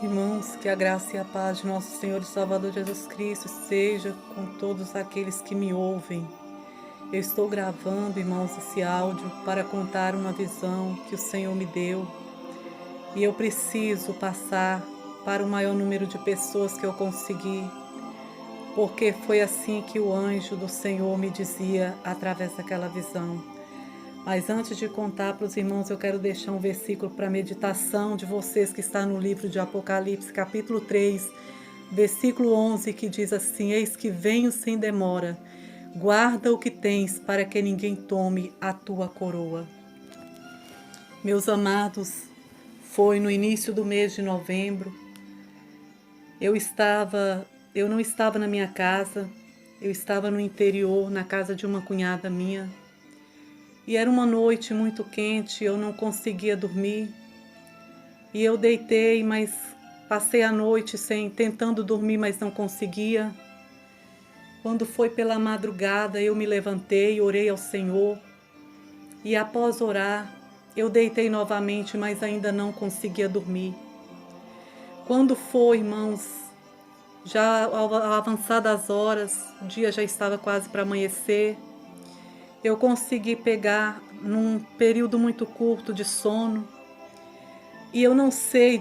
Irmãos, que a graça e a paz de nosso Senhor e Salvador Jesus Cristo seja com todos aqueles que me ouvem. Eu estou gravando, irmãos, esse áudio para contar uma visão que o Senhor me deu e eu preciso passar para o maior número de pessoas que eu conseguir, porque foi assim que o anjo do Senhor me dizia através daquela visão. Mas antes de contar para os irmãos, eu quero deixar um versículo para a meditação de vocês que está no livro de Apocalipse, capítulo 3, versículo 11, que diz assim: Eis que venho sem demora, guarda o que tens para que ninguém tome a tua coroa. Meus amados, foi no início do mês de novembro, eu não estava na minha casa, eu estava no interior, na casa de uma cunhada minha. E era uma noite muito quente, eu não conseguia dormir. E eu deitei, mas passei a noite tentando dormir, mas não conseguia. Quando foi pela madrugada, eu me levantei, orei ao Senhor. E após orar, eu deitei novamente, mas ainda não conseguia dormir. Quando foi, irmãos, já ao avançar das horas, o dia já estava quase para amanhecer, eu consegui pegar num período muito curto de sono. E eu não sei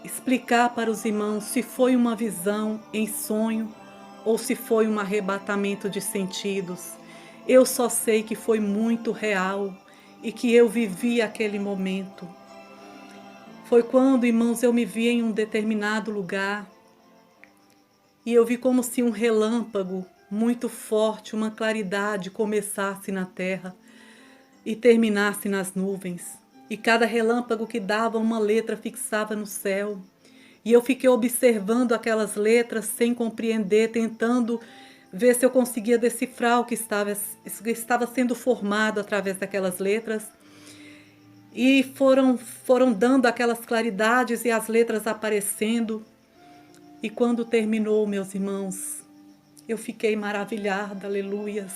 explicar para os irmãos se foi uma visão em sonho ou se foi um arrebatamento de sentidos. Eu só sei que foi muito real e que eu vivi aquele momento. Foi quando, irmãos, eu me vi em um determinado lugar e eu vi como se um relâmpago muito forte, uma claridade começasse na terra e terminasse nas nuvens. E cada relâmpago que dava uma letra fixava no céu. E eu fiquei observando aquelas letras sem compreender, tentando ver se eu conseguia decifrar o que estava sendo formado através daquelas letras. E foram dando aquelas claridades e as letras aparecendo. E quando terminou, meus irmãos, eu fiquei maravilhada, aleluias.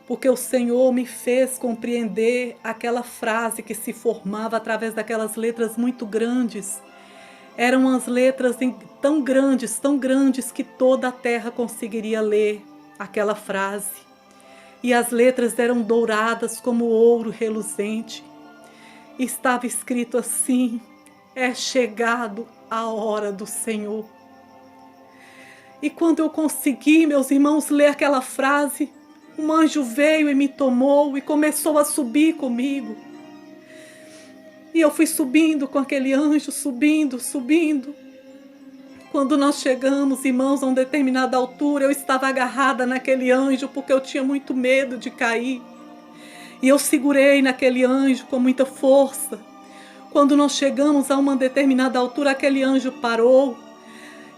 Porque o Senhor me fez compreender aquela frase que se formava através daquelas letras muito grandes. Eram as letras tão grandes que toda a terra conseguiria ler aquela frase. E as letras eram douradas como ouro reluzente. E estava escrito assim: é chegado a hora do Senhor. E quando eu consegui, meus irmãos, ler aquela frase, um anjo veio e me tomou e começou a subir comigo. E eu fui subindo com aquele anjo, subindo. Quando nós chegamos, irmãos, a uma determinada altura, eu estava agarrada naquele anjo porque eu tinha muito medo de cair. E eu segurei naquele anjo com muita força. Quando nós chegamos a uma determinada altura, aquele anjo parou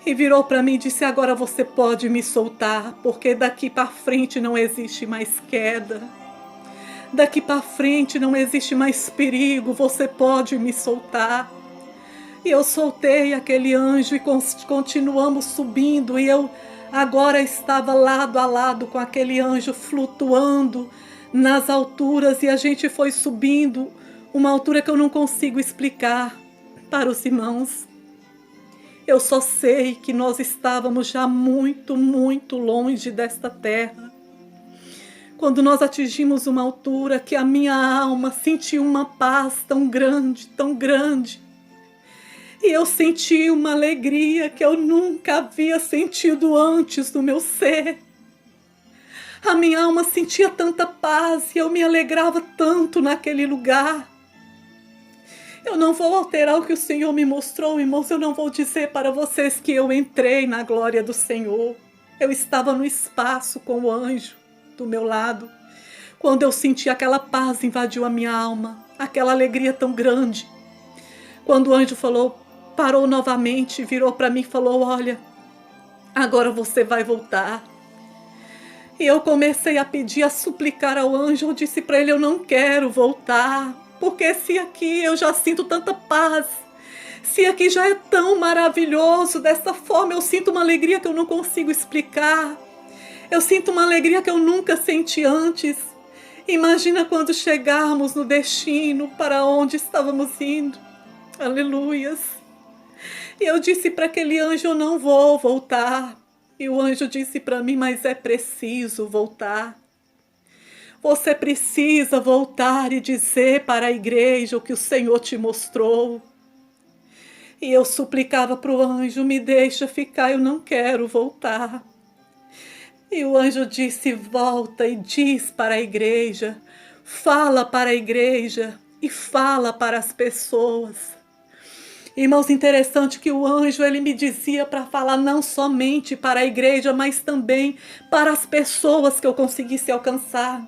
e virou para mim e disse: agora você pode me soltar, porque daqui para frente não existe mais queda. Daqui para frente não existe mais perigo, você pode me soltar. E eu soltei aquele anjo e continuamos subindo. E eu agora estava lado a lado com aquele anjo flutuando nas alturas. E a gente foi subindo uma altura que eu não consigo explicar para os irmãos. Eu só sei que nós estávamos já muito longe desta terra. Quando nós atingimos uma altura que a minha alma sentiu uma paz tão grande. E eu senti uma alegria que eu nunca havia sentido antes no meu ser. A minha alma sentia tanta paz e eu me alegrava tanto naquele lugar. Eu não vou alterar o que o Senhor me mostrou, irmãos. Eu não vou dizer para vocês que eu entrei na glória do Senhor. Eu estava no espaço com o anjo do meu lado. Quando eu senti aquela paz invadiu a minha alma, aquela alegria tão grande. Quando o anjo parou novamente, virou para mim e falou: olha, agora você vai voltar. E eu comecei a pedir, a suplicar ao anjo. Eu disse para ele: eu não quero voltar. Porque se aqui eu já sinto tanta paz, se aqui já é tão maravilhoso, dessa forma eu sinto uma alegria que eu não consigo explicar. Eu sinto uma alegria que eu nunca senti antes. Imagina quando chegarmos no destino para onde estávamos indo. Aleluias. E eu disse para aquele anjo: eu não vou voltar. E o anjo disse para mim: mas é preciso voltar. Você precisa voltar e dizer para a igreja o que o Senhor te mostrou. E eu suplicava para o anjo: me deixa ficar, eu não quero voltar. E o anjo disse: volta e diz para a igreja, fala para a igreja e fala para as pessoas. Irmãos, interessante que o anjo, ele me dizia para falar não somente para a igreja, mas também para as pessoas que eu conseguisse alcançar.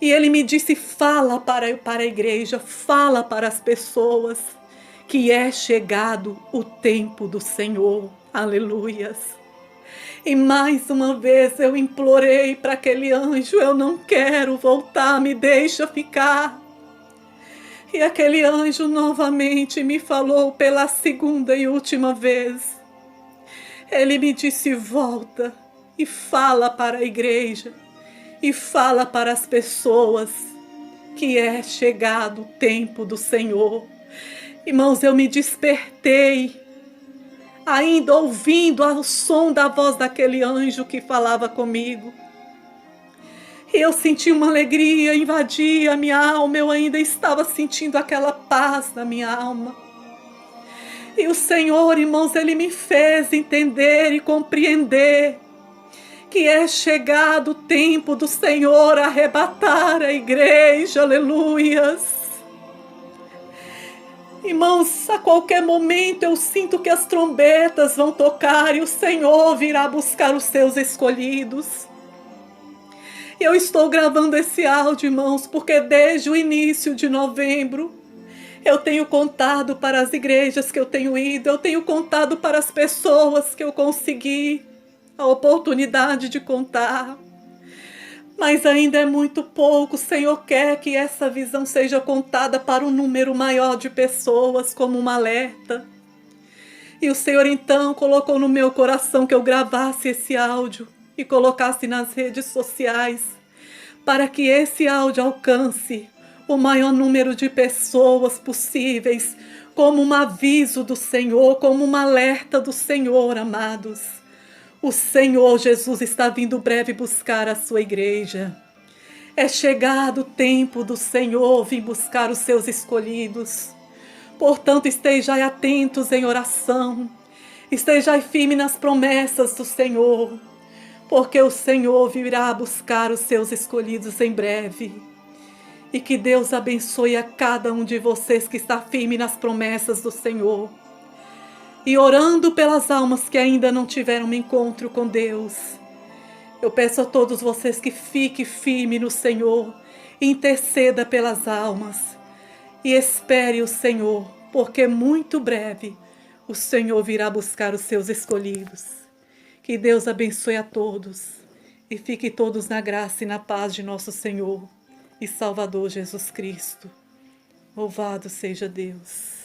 E ele me disse: fala para a igreja, fala para as pessoas, que é chegado o tempo do Senhor. Aleluias. E mais uma vez eu implorei para aquele anjo: eu não quero voltar, me deixa ficar. E aquele anjo novamente me falou pela segunda e última vez. Ele me disse: volta e fala para a igreja e fala para as pessoas que é chegado o tempo do Senhor. Irmãos, eu me despertei, ainda ouvindo o som da voz daquele anjo que falava comigo. E eu senti uma alegria invadir a minha alma, eu ainda estava sentindo aquela paz na minha alma. E o Senhor, irmãos, Ele me fez entender e compreender que é chegado o tempo do Senhor arrebatar a igreja, aleluias. Irmãos, a qualquer momento eu sinto que as trombetas vão tocar e o Senhor virá buscar os seus escolhidos. Eu estou gravando esse áudio, irmãos, porque desde o início de novembro eu tenho contado para as igrejas que eu tenho ido, eu tenho contado para as pessoas que eu consegui a oportunidade de contar. Mas ainda é muito pouco. O Senhor quer que essa visão seja contada para um número maior de pessoas, como um alerta. E o Senhor então colocou no meu coração que eu gravasse esse áudio e colocasse nas redes sociais, para que esse áudio alcance o maior número de pessoas possíveis, como um aviso do Senhor, como um alerta do Senhor, amados. O Senhor Jesus está vindo breve buscar a sua igreja. É chegado o tempo do Senhor vir buscar os seus escolhidos. Portanto, estejai atentos em oração, estejai firme nas promessas do Senhor, porque o Senhor virá buscar os seus escolhidos em breve. E que Deus abençoe a cada um de vocês que está firme nas promessas do Senhor. E orando pelas almas que ainda não tiveram um encontro com Deus, eu peço a todos vocês que fiquem firme no Senhor, interceda pelas almas e espere o Senhor, porque muito breve o Senhor virá buscar os seus escolhidos. Que Deus abençoe a todos e fiquem todos na graça e na paz de nosso Senhor e Salvador Jesus Cristo. Louvado seja Deus.